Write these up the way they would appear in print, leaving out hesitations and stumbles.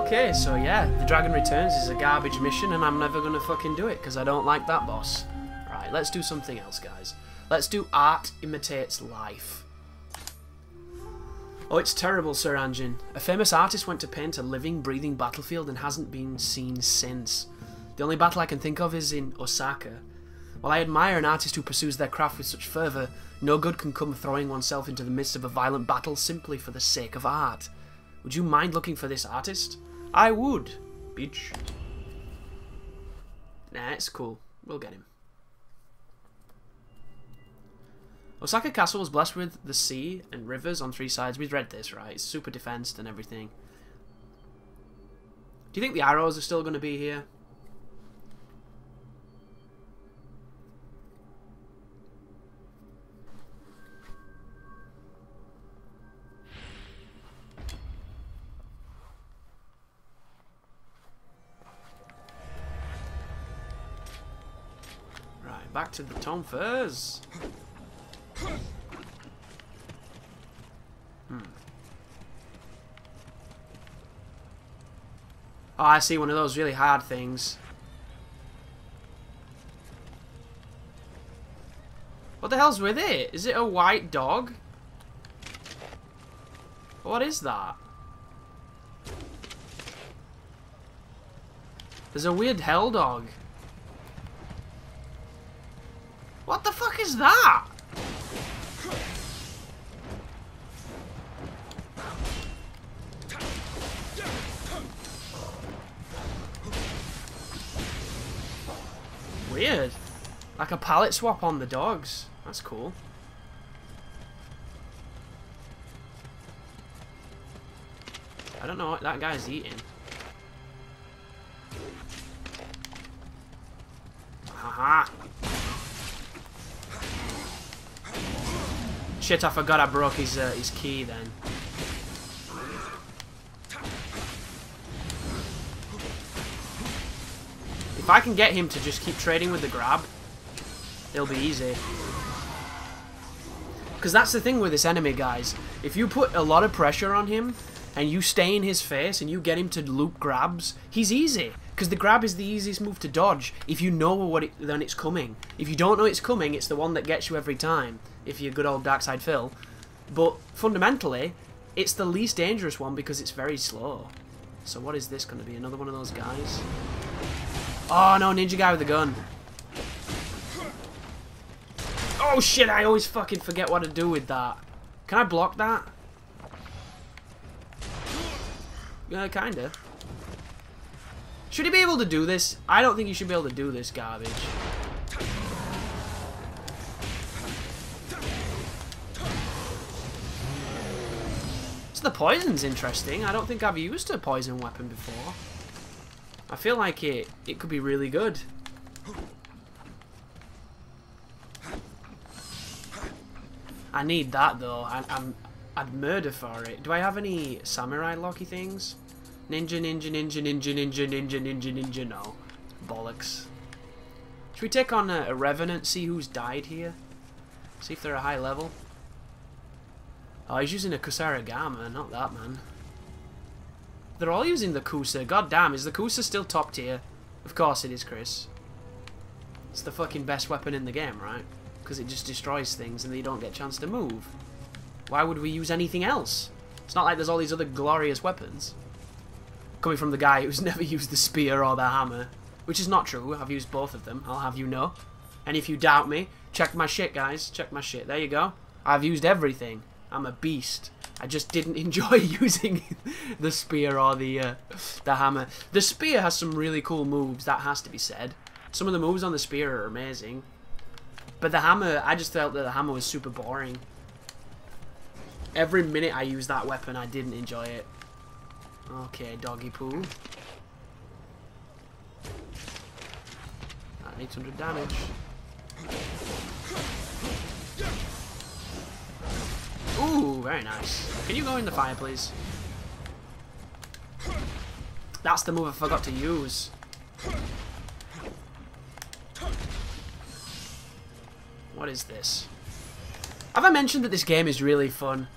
Okay, so yeah, the Dragon Returns is a garbage mission and I'm never gonna fucking do it because I don't like that boss. Right, let's do something else, guys. Let's do Art Imitates Life. Oh, it's terrible, Sir Anjin. A famous artist went to paint a living, breathing battlefield and hasn't been seen since. The only battle I can think of is in Osaka. While I admire an artist who pursues their craft with such fervour, no good can come throwing oneself into the midst of a violent battle simply for the sake of art. Would you mind looking for this artist? I would, bitch. Nah, it's cool. We'll get him. Osaka Castle was blessed with the sea and rivers on 3 sides. We've read this, right? It's super defensed and everything. Do you think the arrows are still going to be here? Right, back to the Tonfas. Oh, I see, one of those really hard things. What the hell's with it? Is it a white dog? What is that? There's a weird hell dog. What the fuck is that? Weird. Like a palette swap on the dogs. That's cool. I don't know what that guy's eating. Haha. Shit, I forgot I broke his key then. If I can get him to just keep trading with the grab, it'll be easy. Because that's the thing with this enemy, guys. If you put a lot of pressure on him, and you stay in his face, and you get him to loop grabs, he's easy. Because the grab is the easiest move to dodge, if you know when it's coming. If you don't know it's coming, it's the one that gets you every time, if you're good old Darkside Phil. But, fundamentally, it's the least dangerous one because it's very slow. So what is this going to be? Another one of those guys? Oh no, ninja guy with a gun. Oh shit, I always fucking forget what to do with that. Can I block that? Yeah, kinda. Should he be able to do this? I don't think he should be able to do this garbage. So the poison's interesting. I don't think I've used a poison weapon before. I feel like it could be really good. I need that though. I'd murder for it. Do I have any samurai locky things? Ninja, ninja, ninja, ninja, ninja, ninja, ninja, ninja. No. Bollocks. Should we take on a revenant, see who's died here? See if they're a high level? Oh, he's using a Kusarigama, not that man. They're all using the Kusa. God damn, is the Kusa still top tier? Of course it is, Chris. It's the fucking best weapon in the game, right? Because it just destroys things and they don't get a chance to move. Why would we use anything else? It's not like there's all these other glorious weapons. Coming from the guy who's never used the spear or the hammer. Which is not true. I've used both of them, I'll have you know. And if you doubt me, check my shit, guys. Check my shit. There you go. I've used everything. I'm a beast. I just didn't enjoy using the spear or the hammer. The spear has some really cool moves, that has to be said. Some of the moves on the spear are amazing. But the hammer, I just felt that the hammer was super boring. Every minute I used that weapon, I didn't enjoy it. Okay, doggy poo. That 800 damage. Ooh, very nice. Can you go in the fire, please? That's the move I forgot to use. What is this? Have I mentioned that this game is really fun?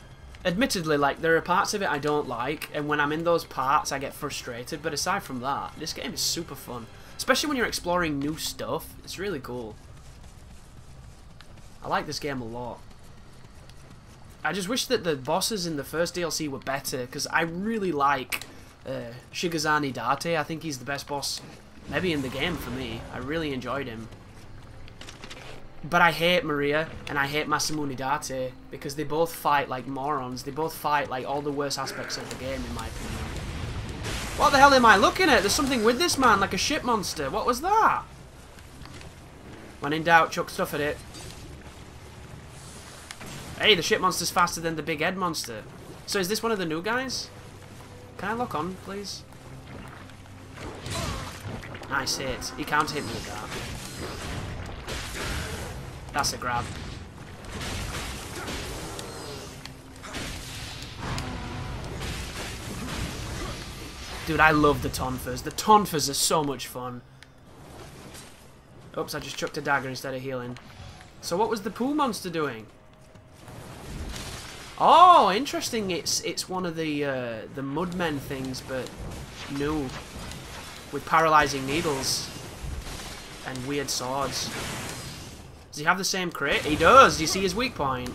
Admittedly, like, there are parts of it I don't like, and when I'm in those parts I get frustrated, but aside from that, this game is super fun. Especially when you're exploring new stuff, it's really cool. I like this game a lot. I just wish that the bosses in the first DLC were better, because I really like Shigazani Date. I think he's the best boss maybe in the game for me. I really enjoyed him. But I hate Maria and I hate Masamune Date because they both fight like morons. They both fight like all the worst aspects of the game, in my opinion. What the hell am I looking at? There's something with this man, like a ship monster. What was that? When in doubt, chuck stuff at it. Hey, the ship monster's faster than the big head monster. So is this one of the new guys? Can I lock on, please? Nice hit. He can't hit me with that. That's a grab. Dude, I love the Tonfas. The Tonfas are so much fun. Oops, I just chucked a dagger instead of healing. So what was the pool monster doing? Oh, interesting. It's one of the Mudmen things, but new. With paralyzing needles. And weird swords. Does he have the same crit? He does! Do you see his weak point?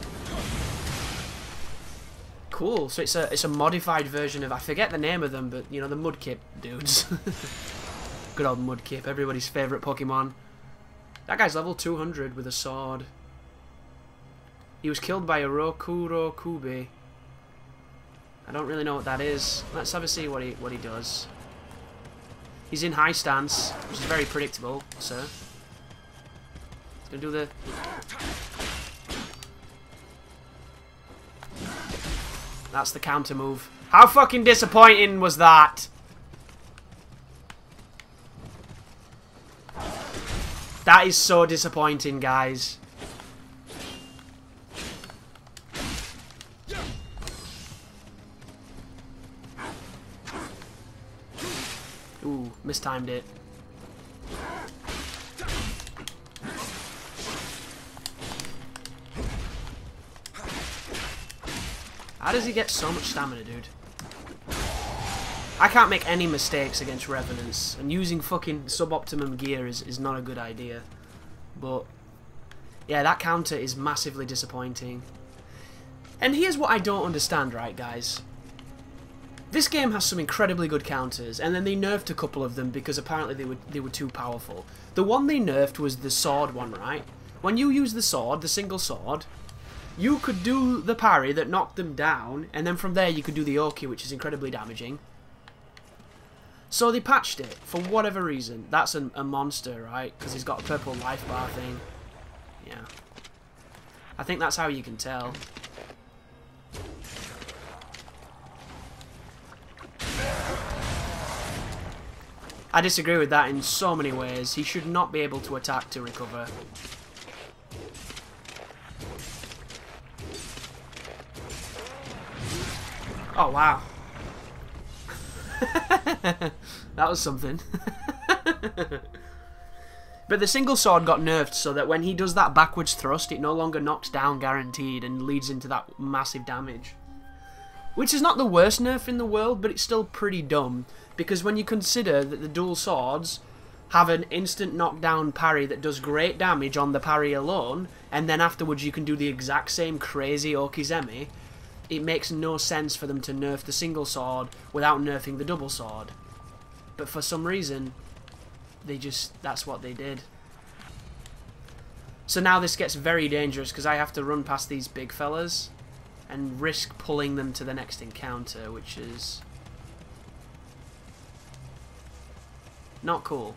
Cool. So it's a modified version of... I forget the name of them, but, you know, the Mudkip dudes. Good old Mudkip. Everybody's favourite Pokemon. That guy's level 200 with a sword. He was killed by a Rokuro Kube. I don't really know what that is. Let's have a see what he does. He's in high stance, which is very predictable, sir. He's gonna do the... That's the counter move. How fucking disappointing was that? That is so disappointing, guys. Ooh, mistimed it. How does he get so much stamina, dude? I can't make any mistakes against Revenants, and using fucking suboptimum gear is not a good idea. But, yeah, that counter is massively disappointing. And here's what I don't understand, right, guys? This game has some incredibly good counters, and then they nerfed a couple of them because apparently they were too powerful. The one they nerfed was the sword one, right? When you use the sword, the single sword, you could do the parry that knocked them down, and then from there you could do the Oki, which is incredibly damaging. So they patched it, for whatever reason. That's a monster, right? Because he's got a purple life bar thing. Yeah. I think that's how you can tell. I disagree with that in so many ways. He should not be able to attack to recover. Oh, wow. That was something. But the single sword got nerfed so that when he does that backwards thrust, it no longer knocks down guaranteed and leads into that massive damage. Which is not the worst nerf in the world, but it's still pretty dumb. Because when you consider that the dual swords have an instant knockdown parry that does great damage on the parry alone, and then afterwards you can do the exact same crazy Okizeme, it makes no sense for them to nerf the single sword without nerfing the double sword. But for some reason, that's what they did. So now this gets very dangerous because I have to run past these big fellas and risk pulling them to the next encounter, which is not cool.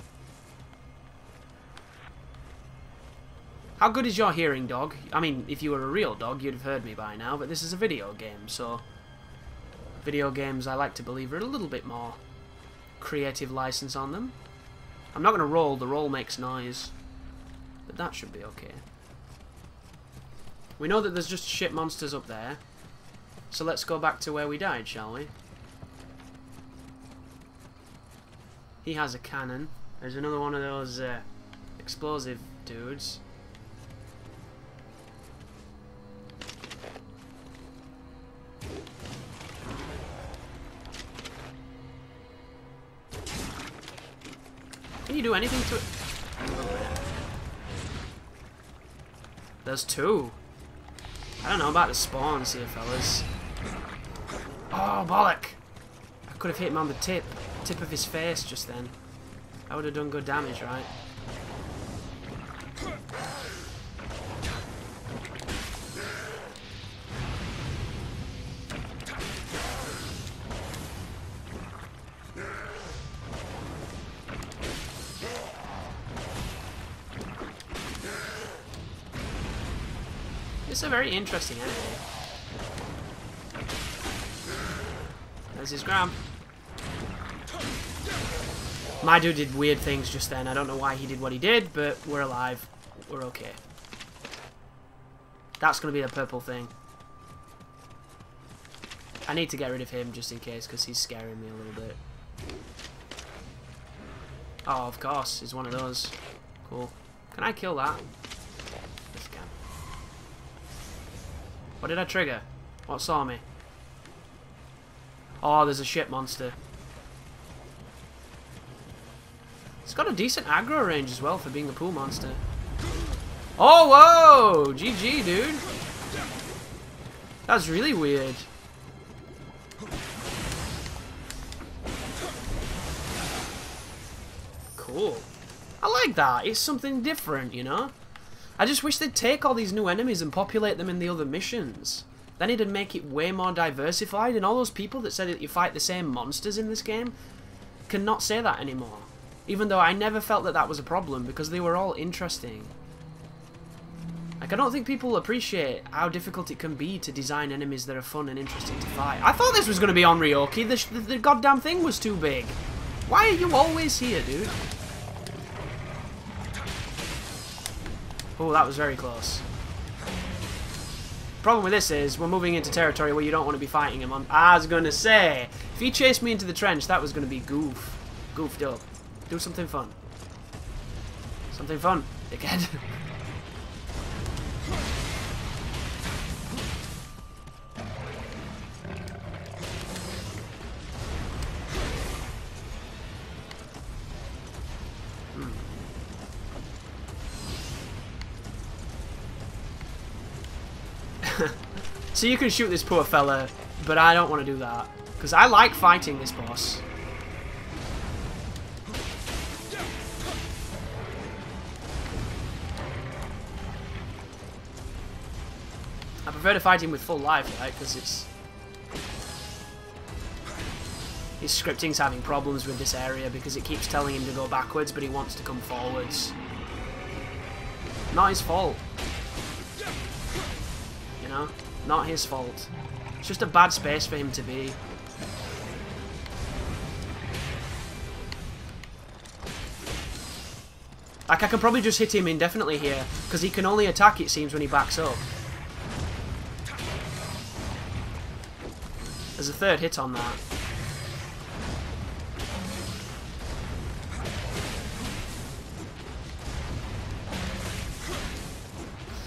How good is your hearing, dog? I mean, if you were a real dog, you'd have heard me by now, but this is a video game, so video games, I like to believe, are a little bit more creative license on them. I'm not going to roll, the roll makes noise, but that should be okay. We know that there's just shit monsters up there, so let's go back to where we died, shall we? He has a cannon. There's another one of those explosive dudes. you do anything to it? There's two. I don't know about the spawns here, fellas. Oh, bollock! I could have hit him on the tip of his face just then. That would have done good damage, right? It's a very interesting enemy. There's his grab. My dude did weird things just then. I don't know why he did what he did, but we're alive. We're okay. That's going to be the purple thing. I need to get rid of him just in case, because he's scaring me a little bit. Oh, of course. He's one of those. Cool. Can I kill that? Yes, I can. What did I trigger? What saw me? Oh, there's a shit monster. It's got a decent aggro range as well for being a pool monster. Oh, whoa! GG, dude. That's really weird. Cool. I like that. It's something different, you know? I just wish they'd take all these new enemies and populate them in the other missions. Then it'd make it way more diversified, and all those people that said that you fight the same monsters in this game cannot say that anymore. Even though I never felt that that was a problem, because they were all interesting. Like, I don't think people appreciate how difficult it can be to design enemies that are fun and interesting to fight. I thought this was going to be on Ryoki. The goddamn thing was too big. Why are you always here, dude? Oh, that was very close. Problem with this is, we're moving into territory where you don't want to be fighting him on. I was going to say, if he chased me into the trench, that was going to be goofed up. Do something fun. Something fun, dickhead. So you can shoot this poor fella, but I don't want to do that. Because I like fighting this boss. I prefer to fight him with full life, right? Because it's... his scripting's having problems with this area because it keeps telling him to go backwards, but he wants to come forwards. Not his fault. You know? Not his fault. It's just a bad space for him to be. Like, I can probably just hit him indefinitely here, because he can only attack, it seems, when he backs up. There's a third hit on that.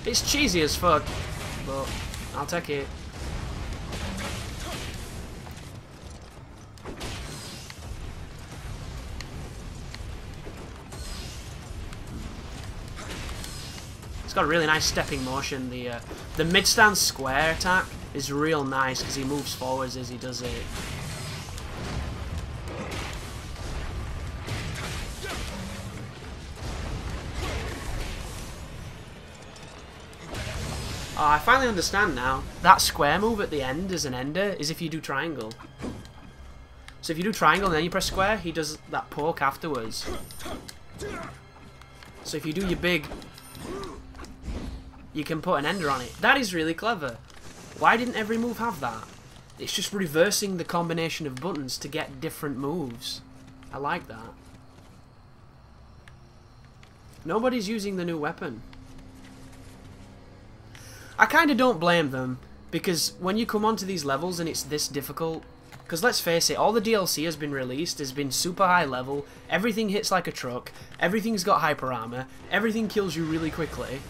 It's cheesy as fuck, but I'll take it. It's got a really nice stepping motion. The mid-stand square attack is real nice because he moves forwards as he does it. Oh, I finally understand now. That square move at the end as an ender is if you do triangle. So if you do triangle and then you press square, he does that poke afterwards. So if you do your big, you can put an ender on it. That is really clever. Why didn't every move have that? It's just reversing the combination of buttons to get different moves. I like that. Nobody's using the new weapon. I kind of don't blame them, because when you come onto these levels and it's this difficult, because let's face it, all the DLC has been released, has been super high level, everything hits like a truck, everything's got hyper armor, everything kills you really quickly.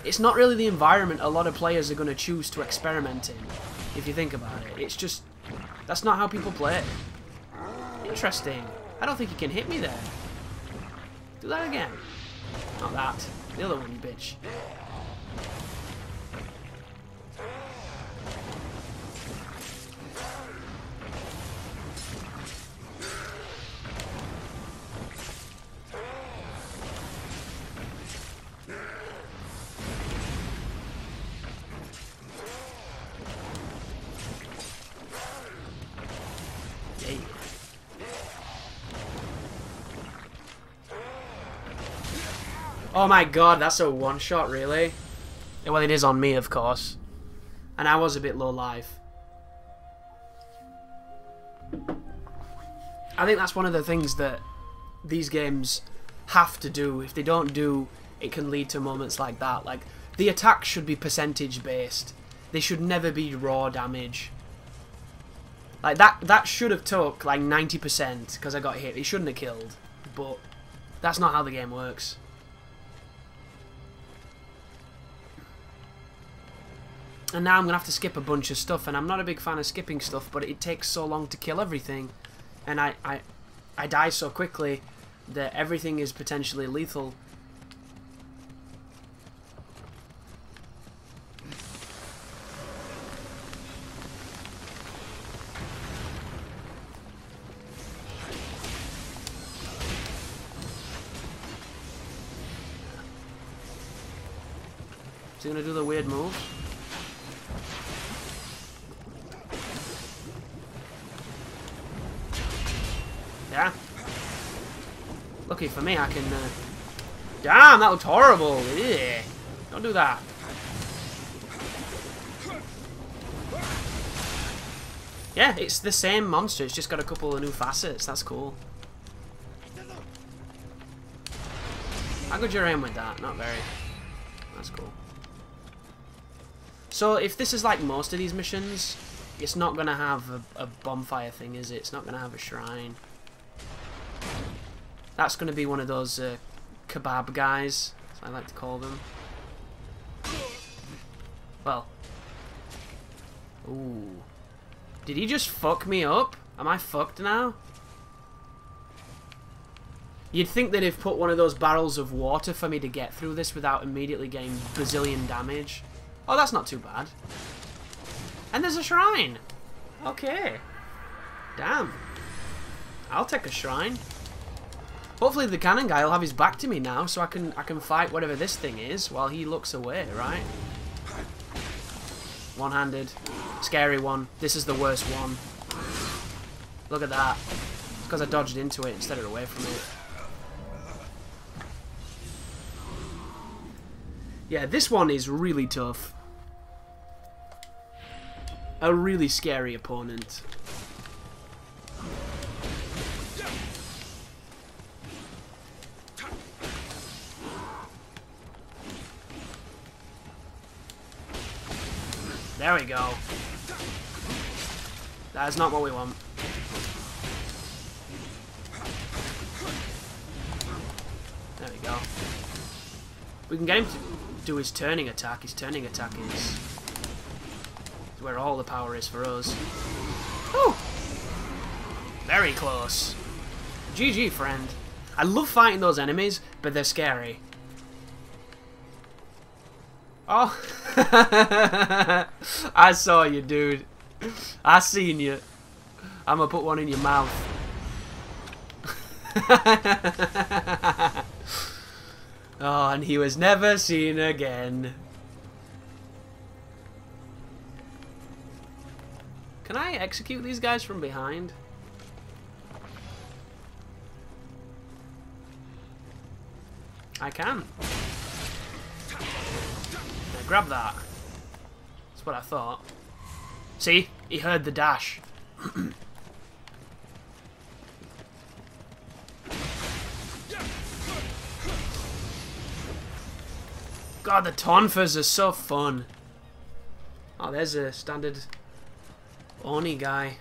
It's not really the environment a lot of players are going to choose to experiment in, if you think about it. It's just, that's not how people play it. Interesting. I don't think he can hit me there. Do that again. Not that. The other one, you bitch. Oh my god, that's a one-shot, really? Well, it is on me, of course. And I was a bit low life. I think that's one of the things that these games have to do. If they don't do, it can lead to moments like that. Like, the attacks should be percentage-based. They should never be raw damage. Like, that should have took, like, 90% because I got hit. It shouldn't have killed. But that's not how the game works. And now I'm going to have to skip a bunch of stuff, and I'm not a big fan of skipping stuff, but it takes so long to kill everything. And I die so quickly that everything is potentially lethal. Is he going to do the weird move? Yeah. Lucky for me, I can... Damn, that looked horrible. Yeah. Don't do that. Yeah, it's the same monster. It's just got a couple of new facets. That's cool. How good your aim with that? Not very. That's cool. So, if this is like most of these missions, it's not going to have a bonfire thing, is it? It's not going to have a shrine. That's going to be one of those kebab guys, as I like to call them. Well. Ooh. Did he just fuck me up? Am I fucked now? You'd think that they've put one of those barrels of water for me to get through this without immediately getting bazillion damage. Oh, that's not too bad. And there's a shrine. Okay. Damn. I'll take a shrine. Hopefully the cannon guy will have his back to me now, so I can fight whatever this thing is while he looks away, right? One-handed. Scary one. This is the worst one. Look at that. It's because I dodged into it instead of away from it. Yeah, this one is really tough. A really scary opponent. There we go. That is not what we want. There we go. We can get him to do his turning attack. His turning attack is where all the power is for us. Woo! Very close. GG, friend. I love fighting those enemies, but they're scary. Oh, I saw you, dude. I seen you. I'm gonna put one in your mouth. Oh, and he was never seen again. Can I execute these guys from behind? I can. Grab that. That's what I thought. See? He heard the dash. God, the Tonfas are so fun. Oh, there's a standard Oni guy.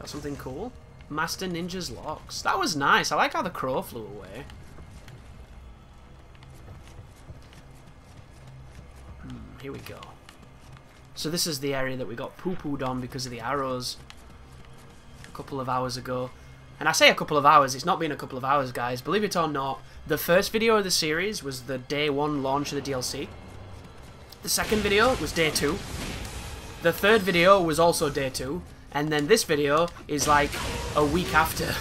Something cool. Master Ninja's locks. That was nice. I like how the crow flew away. Here we go. So this is the area that we got poo-pooed on because of the arrows a couple of hours ago. And I say a couple of hours, it's not been a couple of hours, guys. Believe it or not, the first video of the series was the day 1 launch of the DLC. The second video was day 2. The third video was also day 2. And then this video is like a week after.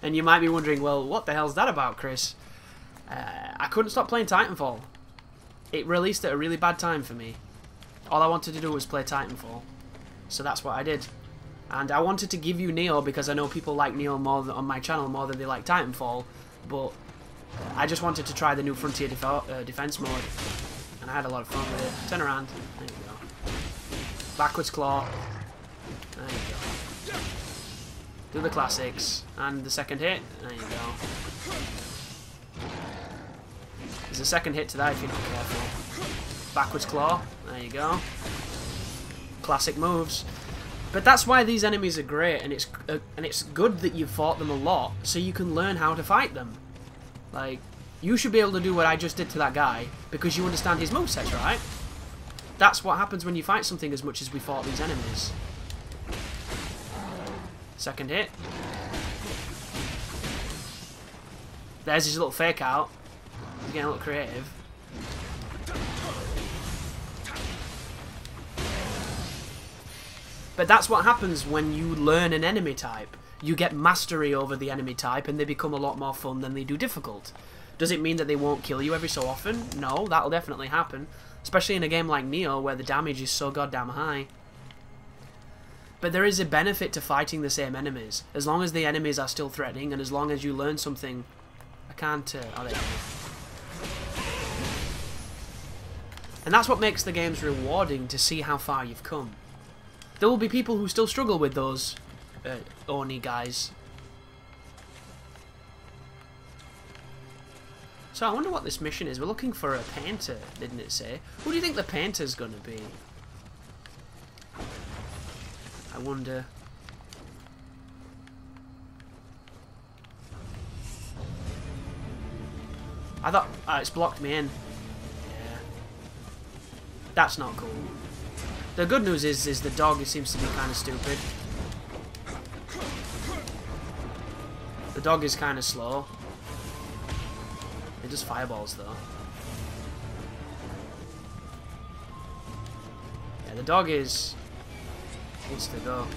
And you might be wondering, well, what the hell's that about, Chris? I couldn't stop playing Titanfall. It released at a really bad time for me. All I wanted to do was play Titanfall. So that's what I did. And I wanted to give you Nioh because I know people like Nioh more on my channel more than they like Titanfall. But I just wanted to try the new Frontier Defense mode. And I had a lot of fun with it. Turn around. There you go. Backwards claw. There you go. Do the classics. And the second hit. There you go. There's a second hit to that if you're not careful. Backwards claw. There you go. Classic moves. But that's why these enemies are great, and it's good that you've fought them a lot, so you can learn how to fight them. Like, you should be able to do what I just did to that guy, because you understand his movesets, right? That's what happens when you fight something as much as we fought these enemies. Second hit. There's his little fake out. He's getting a little creative. But that's what happens when you learn an enemy type. You get mastery over the enemy type and they become a lot more fun than they do difficult. Does it mean that they won't kill you every so often? No, that'll definitely happen. Especially in a game like Nioh where the damage is so goddamn high. But there is a benefit to fighting the same enemies. As long as the enemies are still threatening and as long as you learn something... I can't... oh, there you go. And that's what makes the games rewarding, to see how far you've come. There will be people who still struggle with those Oni guys. So I wonder what this mission is. We're looking for a painter, didn't it say? Who do you think the painter's gonna be? I wonder. I thought it's blocked me in. Yeah. That's not cool. The good news is the dog seems to be kind of stupid. The dog is kind of slow. It does fireballs though. Yeah, the dog needs to go.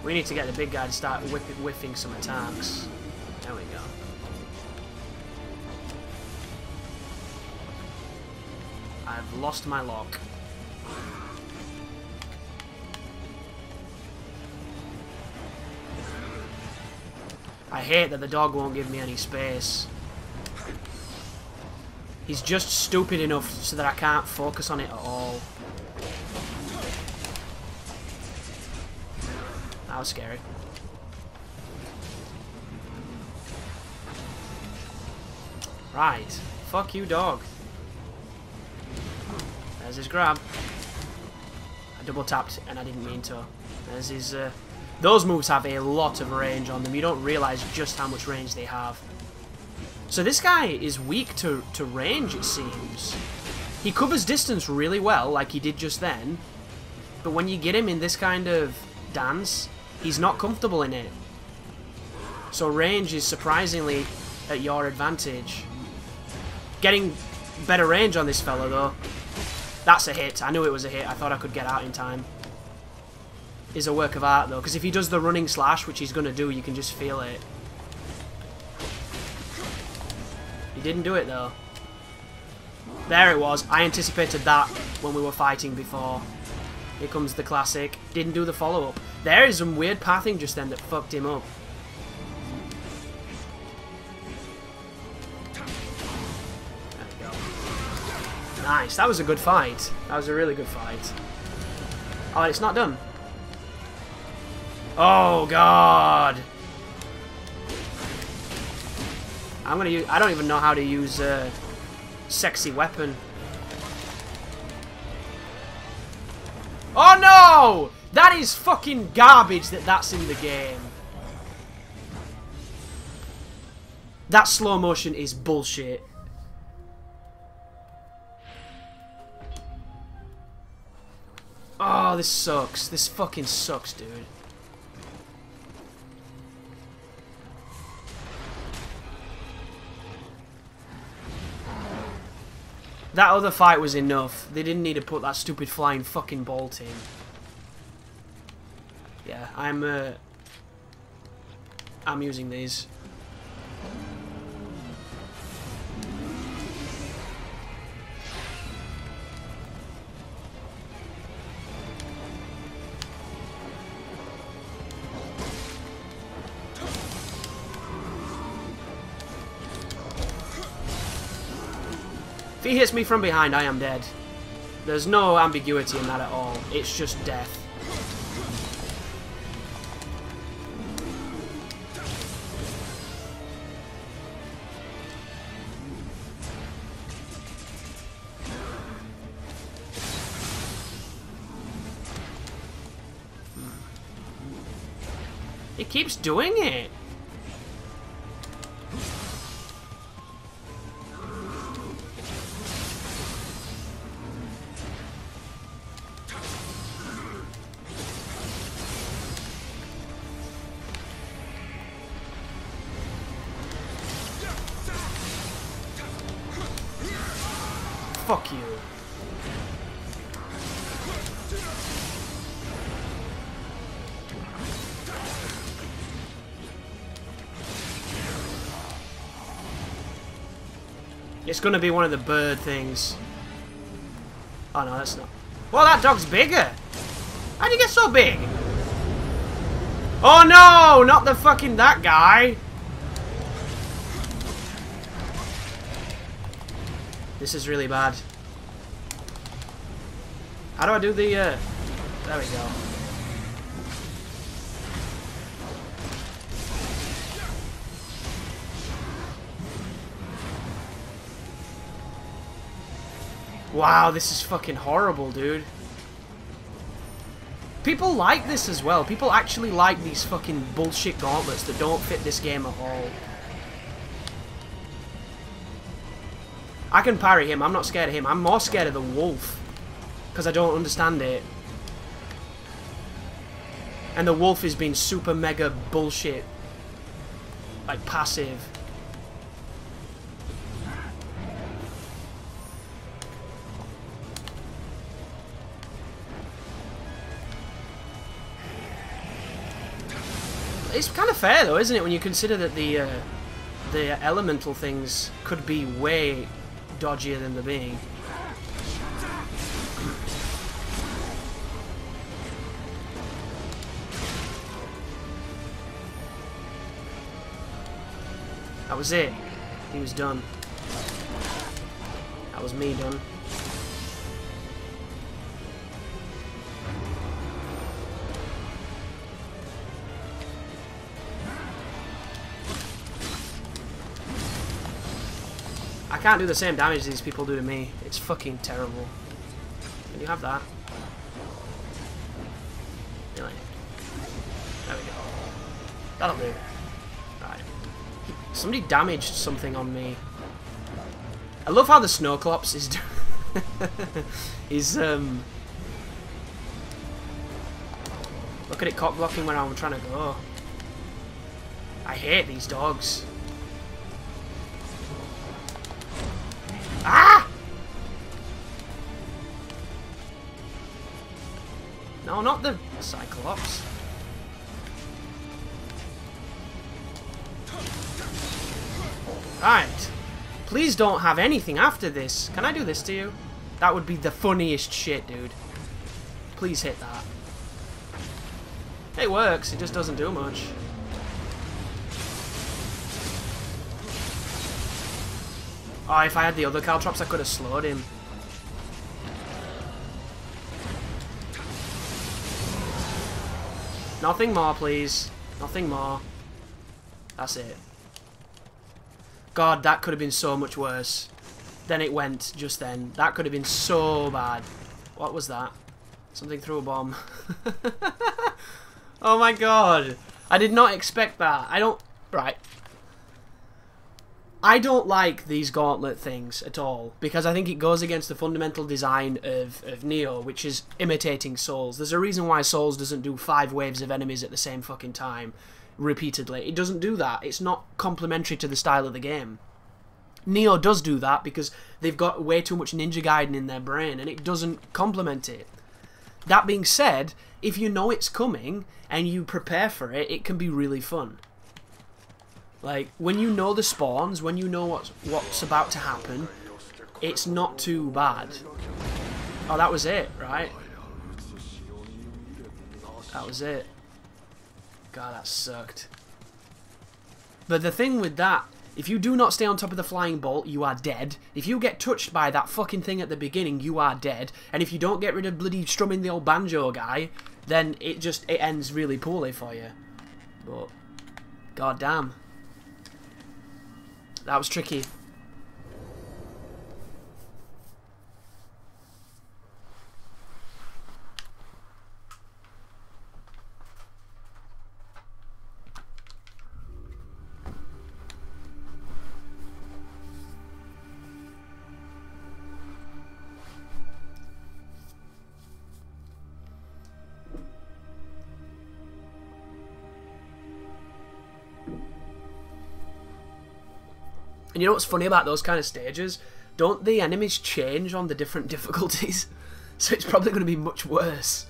We need to get the big guy to start whiffing some attacks. There we go. I've lost my lock. I hate that the dog won't give me any space. He's just stupid enough so that I can't focus on it at all. That was scary. Right. Fuck you, dog. There's his grab. I double tapped and I didn't mean to. There's his... those moves have a lot of range on them. You don't realise just how much range they have. So this guy is weak to range, it seems. He covers distance really well, like he did just then. But when you get him in this kind of dance, he's not comfortable in it. So range is surprisingly at your advantage. Getting better range on this fella, though. That's a hit. I knew it was a hit. I thought I could get out in time. Is a work of art, though, because if he does the running slash, which he's going to do, you can just feel it. He didn't do it, though. There it was. I anticipated that when we were fighting before. Here comes the classic. Didn't do the follow-up. There is some weird pathing just then that fucked him up. There we go. Nice. That was a good fight. That was a really good fight. Oh, it's not done. Oh, God. I'm gonna use... I don't even know how to use a sexy weapon. Oh, no! That is fucking garbage that that's in the game. That slow motion is bullshit. Oh, this sucks. This fucking sucks, dude. That other fight was enough. They didn't need to put that stupid flying fucking bolt in. Yeah, I'm using these. If he hits me from behind, I am dead. There's no ambiguity in that at all. It's just death. It keeps doing it. Fuck you. It's gonna be one of the bird things. Oh no, that's not. Well, that dog's bigger. How'd you get so big? Oh no, not the fucking that guy. This is really bad. How do I do the, there we go. Wow, this is fucking horrible, dude. People like this as well. People actually like these fucking bullshit gauntlets that don't fit this game at all. I can parry him. I'm not scared of him. I'm more scared of the wolf. Because I don't understand it. And the wolf is being super mega bullshit. Like, passive. It's kind of fair though, isn't it, when you consider that the elemental things could be way dodgier than they're being. That was it. He was done. That was me done. I can't do the same damage these people do to me. It's fucking terrible. Can you have that? Really? There we go. That'll do. Right. Somebody damaged something on me. I love how the Snowclops is look at it cock blocking where I'm trying to go. I hate these dogs. Ah! No, not the Cyclops. Right. Please don't have anything after this. Can I do this to you? That would be the funniest shit, dude. Please hit that. It works, it just doesn't do much. Oh, if I had the other Caltrops, I could have slowed him. Nothing more, please. Nothing more. That's it. God, that could have been so much worse than it went just then. That could have been so bad. What was that? Something threw a bomb. Oh my god. I did not expect that. I don't... Right. I don't like these gauntlet things at all, because I think it goes against the fundamental design of Nioh, which is imitating Souls. There's a reason why Souls doesn't do 5 waves of enemies at the same fucking time, repeatedly. It doesn't do that. It's not complementary to the style of the game. Nioh does do that because they've got way too much Ninja Gaiden in their brain, and it doesn't complement it. That being said, if you know it's coming and you prepare for it, it can be really fun. Like, when you know the spawns, when you know what's about to happen, it's not too bad. Oh, that was it, right? That was it. God, that sucked. But the thing with that, if you do not stay on top of the flying bolt, you are dead. If you get touched by that fucking thing at the beginning, you are dead. And if you don't get rid of bloody strumming the old banjo guy, then it ends really poorly for you. But, god damn. That was tricky. And you know what's funny about those kind of stages? Don't the enemies change on the different difficulties? So it's probably going to be much worse.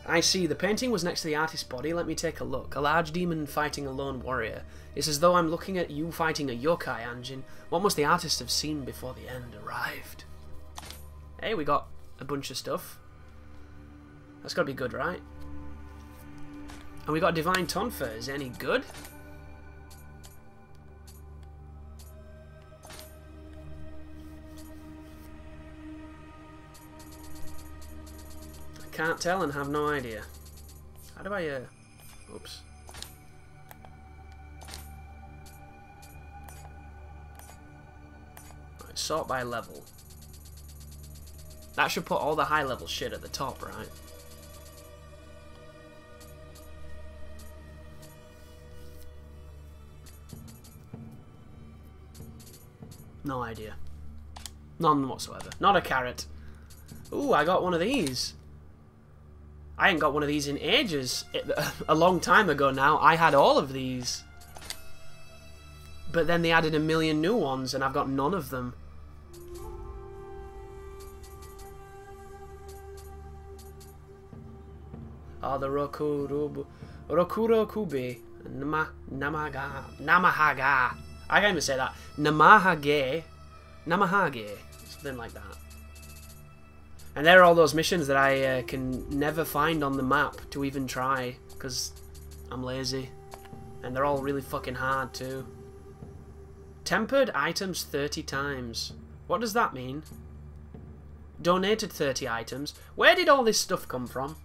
I see, the painting was next to the artist's body. Let me take a look. A large demon fighting a lone warrior. It's as though I'm looking at you fighting a yokai, Anjin. What must the artist have seen before the end arrived? Hey, we got a bunch of stuff. That's got to be good, right? And we got Divine Tonfa. Is it any good? Can't tell and have no idea. How do I, oops. Right, sort by level. That should put all the high level shit at the top, right? No idea. None whatsoever. Not a carrot. Ooh, I got one of these. I ain't got one of these in ages. A long time ago now, I had all of these. But then they added a million new ones, and I've got none of them. Oh, the Rokuro Kubi. Namahaga. I can't even say that. Namahage. Something like that. And there are all those missions that I can never find on the map to even try, because I'm lazy. And they're all really fucking hard too. Tempered items 30 times. What does that mean? Donated 30 items. Where did all this stuff come from?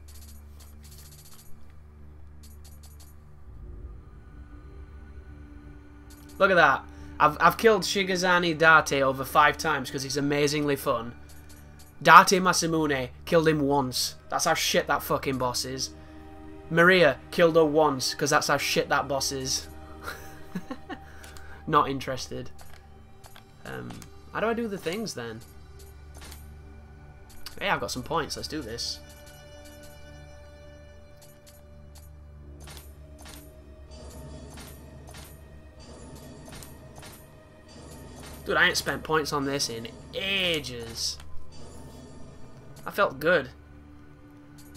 Look at that. I've killed Shigazani Date over 5 times because he's amazingly fun. Date Masamune, killed him once. That's how shit that fucking boss is. Maria, killed her once, because that's how shit that boss is. Not interested. How do I do the things then? Hey, I've got some points, let's do this. Dude, I ain't spent points on this in ages. I felt good.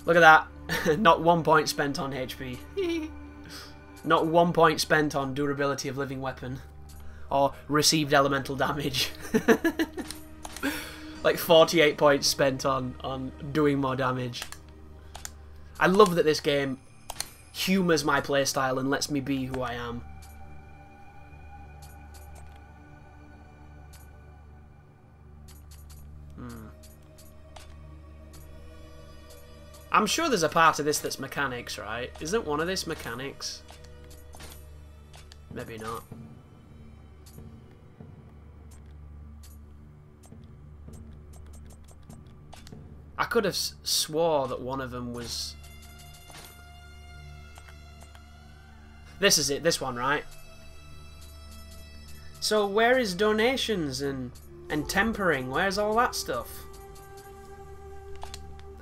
Look at that. Not 1 point spent on HP. Not 1 point spent on durability of living weapon. Or received elemental damage. Like 48 points spent on doing more damage. I love that this game humours my playstyle and lets me be who I am. I'm sure there's a part of this that's mechanics, right? Isn't one of this mechanics? Maybe not. I could have swore that one of them was... This is it, this one, right? So where is donations and tempering? Where's all that stuff?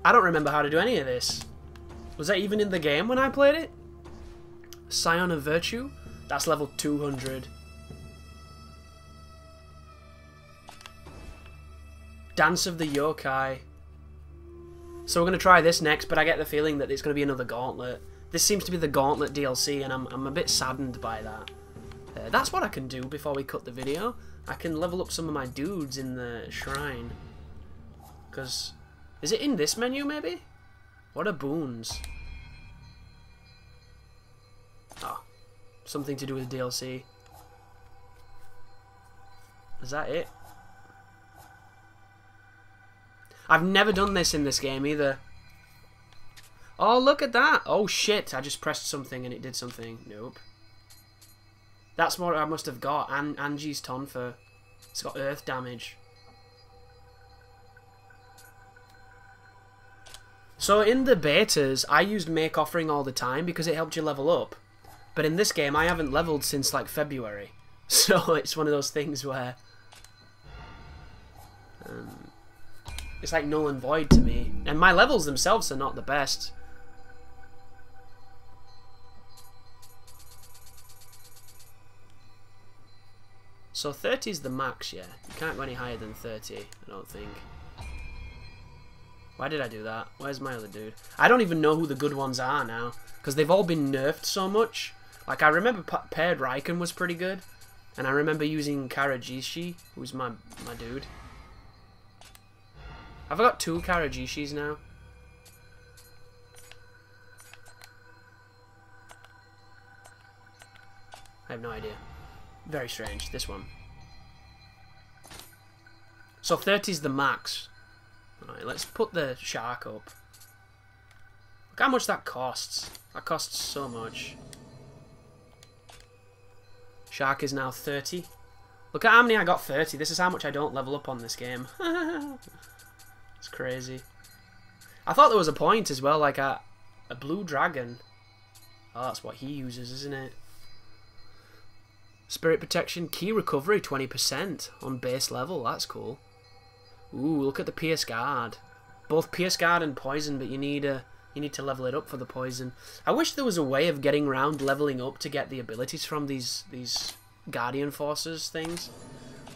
I don't remember how to do any of this. Was that even in the game when I played it? Scion of Virtue? That's level 200. Dance of the Yokai. So we're going to try this next, but I get the feeling that it's going to be another Gauntlet. This seems to be the Gauntlet DLC, and I'm a bit saddened by that. That's what I can do before we cut the video. I can level up some of my dudes in the shrine. Because... is it in this menu, maybe? What are boons? Oh. Something to do with DLC. Is that it? I've never done this in this game either. Oh, look at that! Oh shit, I just pressed something and it did something. Nope. That's what I must have got. Angie's Tonfa. It's got earth damage. So in the betas, I used Make Offering all the time because it helped you level up. But in this game, I haven't leveled since like February. So it's one of those things where... it's like null and void to me. And my levels themselves are not the best. So 30 is the max, yeah. You can't go any higher than 30, I don't think. Why did I do that? Where's my other dude? I don't even know who the good ones are now. Because they've all been nerfed so much. Like, I remember Paired Raiken was pretty good. And I remember using Karajishi, who's my dude. Have I got 2 Karajishis now? I have no idea. Very strange, this one. So 30 is the max. Alright, let's put the shark up. Look how much that costs. That costs so much. Shark is now 30. Look at how many I got 30. This is how much I don't level up on this game. It's crazy. I thought there was a point as well, like a blue dragon. Oh, that's what he uses, isn't it? Spirit protection, key recovery 20% on base level. That's cool. Ooh, look at the Pierce Guard. Both Pierce Guard and poison, but you need to level it up for the poison. I wish there was a way of getting around leveling up to get the abilities from these Guardian Forces things.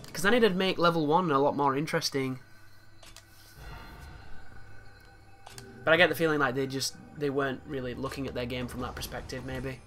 Because then it'd make level 1 a lot more interesting. But I get the feeling like they weren't really looking at their game from that perspective, maybe.